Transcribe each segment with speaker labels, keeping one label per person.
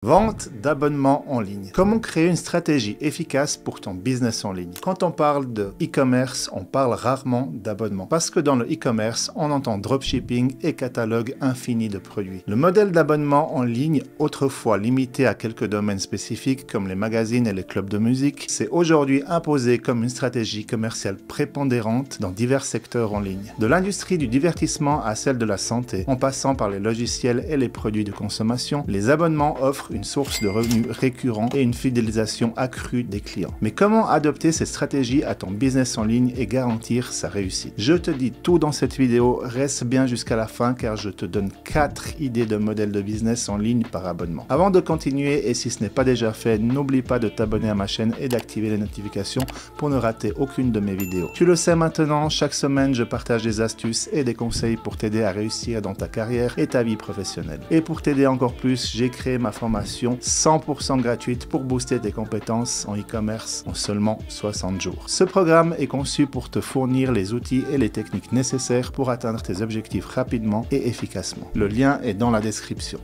Speaker 1: Vente d'abonnements en ligne. Comment créer une stratégie efficace pour ton business en ligne? Quand on parle de e-commerce, on parle rarement d'abonnement. Parce que dans le e-commerce, on entend dropshipping et catalogue infini de produits. Le modèle d'abonnement en ligne, autrefois limité à quelques domaines spécifiques comme les magazines et les clubs de musique, s'est aujourd'hui imposé comme une stratégie commerciale prépondérante dans divers secteurs en ligne. De l'industrie du divertissement à celle de la santé, en passant par les logiciels et les produits de consommation, les abonnements offrent une source de revenus récurrents et une fidélisation accrue des clients. Mais comment adopter ces stratégies à ton business en ligne et garantir sa réussite? Je te dis tout dans cette vidéo, reste bien jusqu'à la fin car je te donne 4 idées de modèles de business en ligne par abonnement. Avant de continuer, et si ce n'est pas déjà fait, n'oublie pas de t'abonner à ma chaîne et d'activer les notifications pour ne rater aucune de mes vidéos. Tu le sais maintenant, chaque semaine je partage des astuces et des conseils pour t'aider à réussir dans ta carrière et ta vie professionnelle. Et pour t'aider encore plus, j'ai créé ma formation 100% gratuite pour booster tes compétences en e-commerce en seulement 60 jours. Ce programme est conçu pour te fournir les outils et les techniques nécessaires pour atteindre tes objectifs rapidement et efficacement. Le lien est dans la description.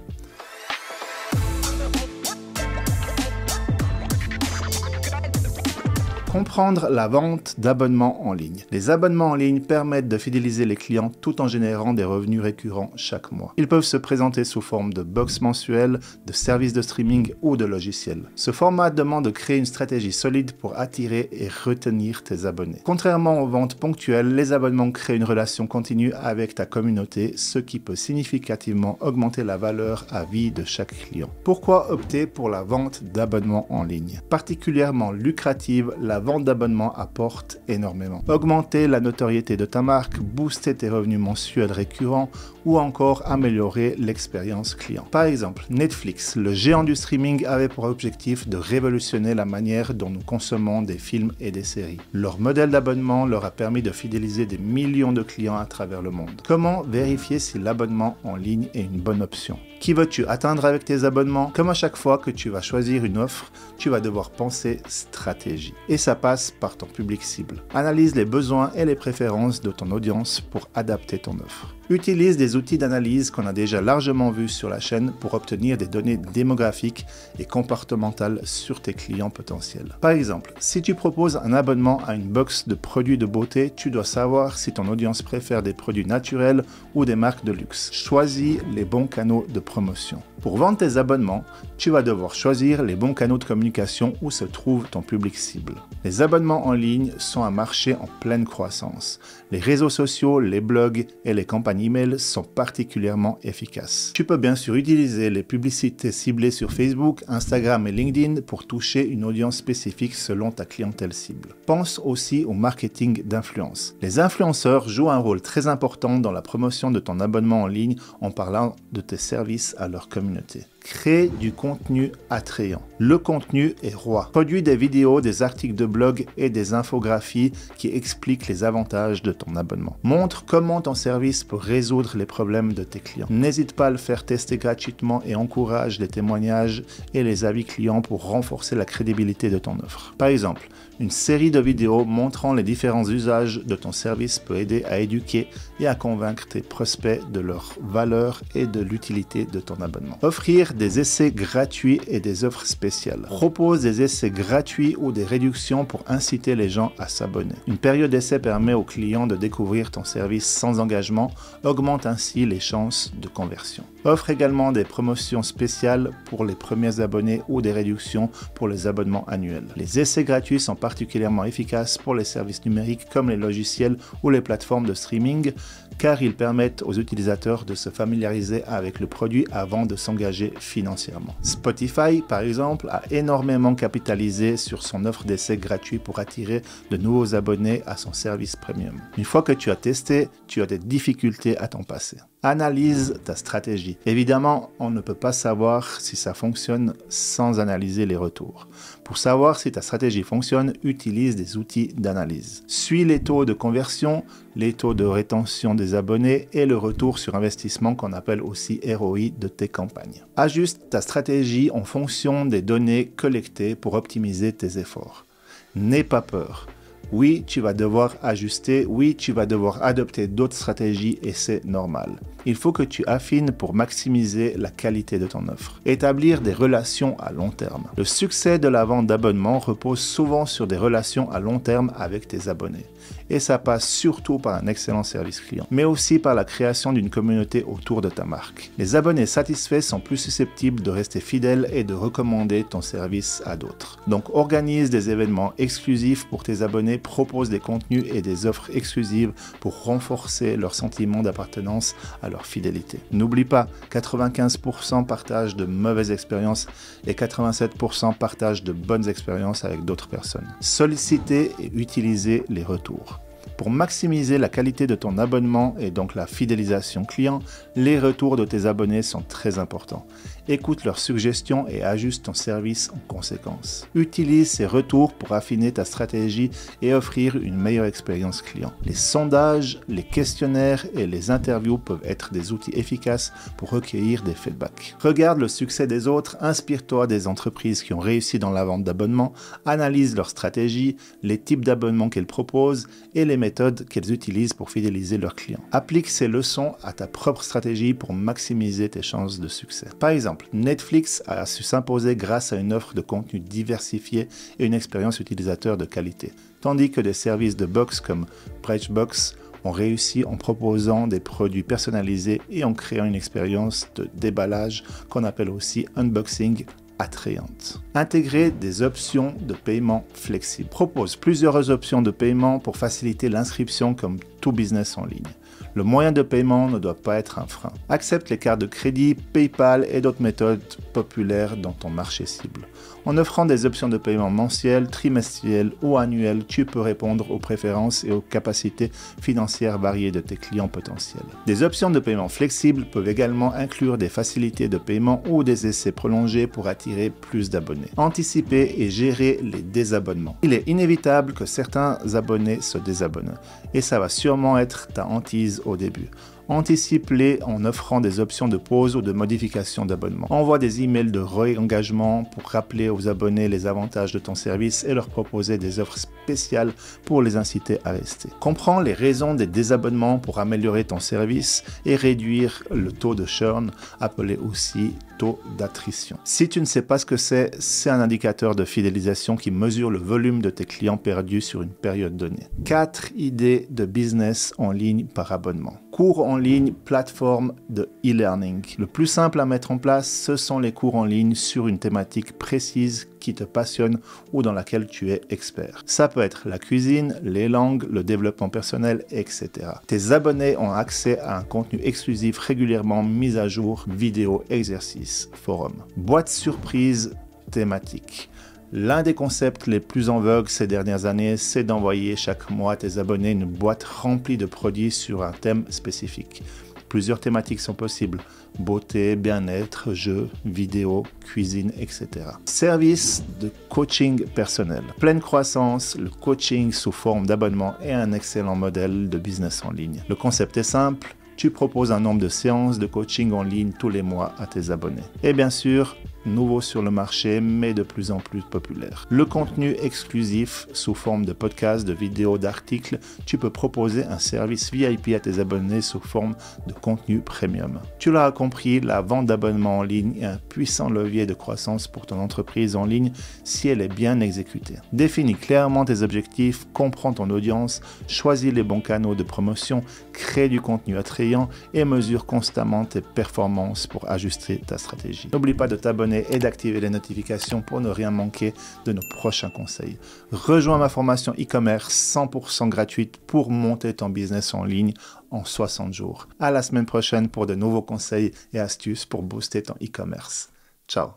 Speaker 1: Comprendre la vente d'abonnements en ligne. Les abonnements en ligne permettent de fidéliser les clients tout en générant des revenus récurrents chaque mois. Ils peuvent se présenter sous forme de box mensuelles, de services de streaming ou de logiciels. Ce format demande de créer une stratégie solide pour attirer et retenir tes abonnés. Contrairement aux ventes ponctuelles, les abonnements créent une relation continue avec ta communauté, ce qui peut significativement augmenter la valeur à vie de chaque client. Pourquoi opter pour la vente d'abonnements en ligne? Particulièrement lucrative, la vente d'abonnement apporte énormément. Augmenter la notoriété de ta marque, booster tes revenus mensuels récurrents ou encore améliorer l'expérience client. Par exemple, Netflix, le géant du streaming, avait pour objectif de révolutionner la manière dont nous consommons des films et des séries. Leur modèle d'abonnement leur a permis de fidéliser des millions de clients à travers le monde. Comment vérifier si l'abonnement en ligne est une bonne option? Qui veux-tu atteindre avec tes abonnements? Comme à chaque fois que tu vas choisir une offre, tu vas devoir penser stratégie. Et ça passe par ton public cible. Analyse les besoins et les préférences de ton audience pour adapter ton offre. Utilise des outils d'analyse qu'on a déjà largement vus sur la chaîne pour obtenir des données démographiques et comportementales sur tes clients potentiels. Par exemple, si tu proposes un abonnement à une box de produits de beauté, tu dois savoir si ton audience préfère des produits naturels ou des marques de luxe. Choisis les bons canaux de promotion. Pour vendre tes abonnements, tu vas devoir choisir les bons canaux de communication où se trouve ton public cible. Les abonnements en ligne sont un marché en pleine croissance. Les réseaux sociaux, les blogs et les campagnes email sont particulièrement efficaces. Tu peux bien sûr utiliser les publicités ciblées sur Facebook, Instagram et LinkedIn pour toucher une audience spécifique selon ta clientèle cible. Pense aussi au marketing d'influence. Les influenceurs jouent un rôle très important dans la promotion de ton abonnement en ligne en parlant de tes services à leur communauté. Crée du contenu attrayant. Le contenu est roi. Produis des vidéos, des articles de blog et des infographies qui expliquent les avantages de ton abonnement. Montre comment ton service peut résoudre les problèmes de tes clients. N'hésite pas à le faire tester gratuitement et encourage les témoignages et les avis clients pour renforcer la crédibilité de ton offre. Par exemple, une série de vidéos montrant les différents usages de ton service peut aider à éduquer et à convaincre tes prospects de leur valeur et de l'utilité de ton abonnement. Offrir des essais gratuits et des offres spéciales. Propose des essais gratuits ou des réductions pour inciter les gens à s'abonner. Une période d'essai permet aux clients de découvrir ton service sans engagement, augmente ainsi les chances de conversion. Offre également des promotions spéciales pour les premiers abonnés ou des réductions pour les abonnements annuels. Les essais gratuits sont particulièrement efficaces pour les services numériques comme les logiciels ou les plateformes de streaming car ils permettent aux utilisateurs de se familiariser avec le produit avant de s'engager financièrement. Spotify, par exemple, a énormément capitalisé sur son offre d'essai gratuit pour attirer de nouveaux abonnés à son service premium. Une fois que tu as testé, tu as des difficultés à t'en passer. Analyse ta stratégie. Évidemment, on ne peut pas savoir si ça fonctionne sans analyser les retours. Pour savoir si ta stratégie fonctionne, utilise des outils d'analyse. Suis les taux de conversion, les taux de rétention des abonnés et le retour sur investissement qu'on appelle aussi ROI de tes campagnes. Ajuste ta stratégie en fonction des données collectées pour optimiser tes efforts. N'aie pas peur. Oui, tu vas devoir ajuster, oui, tu vas devoir adopter d'autres stratégies et c'est normal. Il faut que tu affines pour maximiser la qualité de ton offre. Établir des relations à long terme. Le succès de la vente d'abonnements repose souvent sur des relations à long terme avec tes abonnés. Et ça passe surtout par un excellent service client, mais aussi par la création d'une communauté autour de ta marque. Les abonnés satisfaits sont plus susceptibles de rester fidèles et de recommander ton service à d'autres. Donc organise des événements exclusifs pour tes abonnés, propose des contenus et des offres exclusives pour renforcer leur sentiment d'appartenance à leur fidélité. N'oublie pas, 95% partagent de mauvaises expériences et 87% partagent de bonnes expériences avec d'autres personnes. Sollicitez et utilisez les retours. Pour maximiser la qualité de ton abonnement et donc la fidélisation client, les retours de tes abonnés sont très importants. Écoute leurs suggestions et ajuste ton service en conséquence. Utilise ces retours pour affiner ta stratégie et offrir une meilleure expérience client. Les sondages, les questionnaires et les interviews peuvent être des outils efficaces pour recueillir des feedbacks. Regarde le succès des autres, inspire-toi des entreprises qui ont réussi dans la vente d'abonnements, analyse leur stratégie, les types d'abonnements qu'elles proposent et les méthodes qu'elles utilisent pour fidéliser leurs clients. Applique ces leçons à ta propre stratégie pour maximiser tes chances de succès. Par exemple, Netflix a su s'imposer grâce à une offre de contenu diversifiée et une expérience utilisateur de qualité, tandis que des services de box comme Brightbox ont réussi en proposant des produits personnalisés et en créant une expérience de déballage qu'on appelle aussi unboxing attrayante. Intégrer des options de paiement flexibles. Propose plusieurs options de paiement pour faciliter l'inscription comme tout business en ligne. Le moyen de paiement ne doit pas être un frein. Accepte les cartes de crédit, PayPal et d'autres méthodes populaires dans ton marché cible. En offrant des options de paiement mensuelles, trimestrielles ou annuelles, tu peux répondre aux préférences et aux capacités financières variées de tes clients potentiels. Des options de paiement flexibles peuvent également inclure des facilités de paiement ou des essais prolongés pour attirer plus d'abonnés. Anticiper et gérer les désabonnements. Il est inévitable que certains abonnés se désabonnent et ça va sûrement être ta hantise au début. Anticipe-les en offrant des options de pause ou de modification d'abonnement. Envoie des emails de réengagement pour rappeler aux abonnés les avantages de ton service et leur proposer des offres spéciales pour les inciter à rester. Comprends les raisons des désabonnements pour améliorer ton service et réduire le taux de churn, appelé aussi taux d'attrition. Si tu ne sais pas ce que c'est un indicateur de fidélisation qui mesure le volume de tes clients perdus sur une période donnée. 4 idées de business en ligne par abonnement. Cours en ligne, plateforme de e-learning. Le plus simple à mettre en place, ce sont les cours en ligne sur une thématique précise qui te passionne ou dans laquelle tu es expert. Ça peut être la cuisine, les langues, le développement personnel, etc. Tes abonnés ont accès à un contenu exclusif régulièrement mis à jour, vidéos, exercices, forums. Boîte surprise thématique. L'un des concepts les plus en vogue ces dernières années, c'est d'envoyer chaque mois à tes abonnés une boîte remplie de produits sur un thème spécifique. Plusieurs thématiques sont possibles: beauté, bien-être, jeux, vidéos, cuisine, etc. Service de coaching personnel. Pleine croissance, le coaching sous forme d'abonnement est un excellent modèle de business en ligne. Le concept est simple, tu proposes un nombre de séances de coaching en ligne tous les mois à tes abonnés. Et bien sûr, nouveau sur le marché, mais de plus en plus populaire. Le contenu exclusif sous forme de podcasts, de vidéos, d'articles, tu peux proposer un service VIP à tes abonnés sous forme de contenu premium. Tu l'as compris, la vente d'abonnements en ligne est un puissant levier de croissance pour ton entreprise en ligne si elle est bien exécutée. Définis clairement tes objectifs, comprends ton audience, choisis les bons canaux de promotion, crée du contenu attrayant et mesure constamment tes performances pour ajuster ta stratégie. N'oublie pas de t'abonner et d'activer les notifications pour ne rien manquer de nos prochains conseils. Rejoins ma formation e-commerce 100% gratuite pour monter ton business en ligne en 60 jours. À la semaine prochaine pour de nouveaux conseils et astuces pour booster ton e-commerce. Ciao!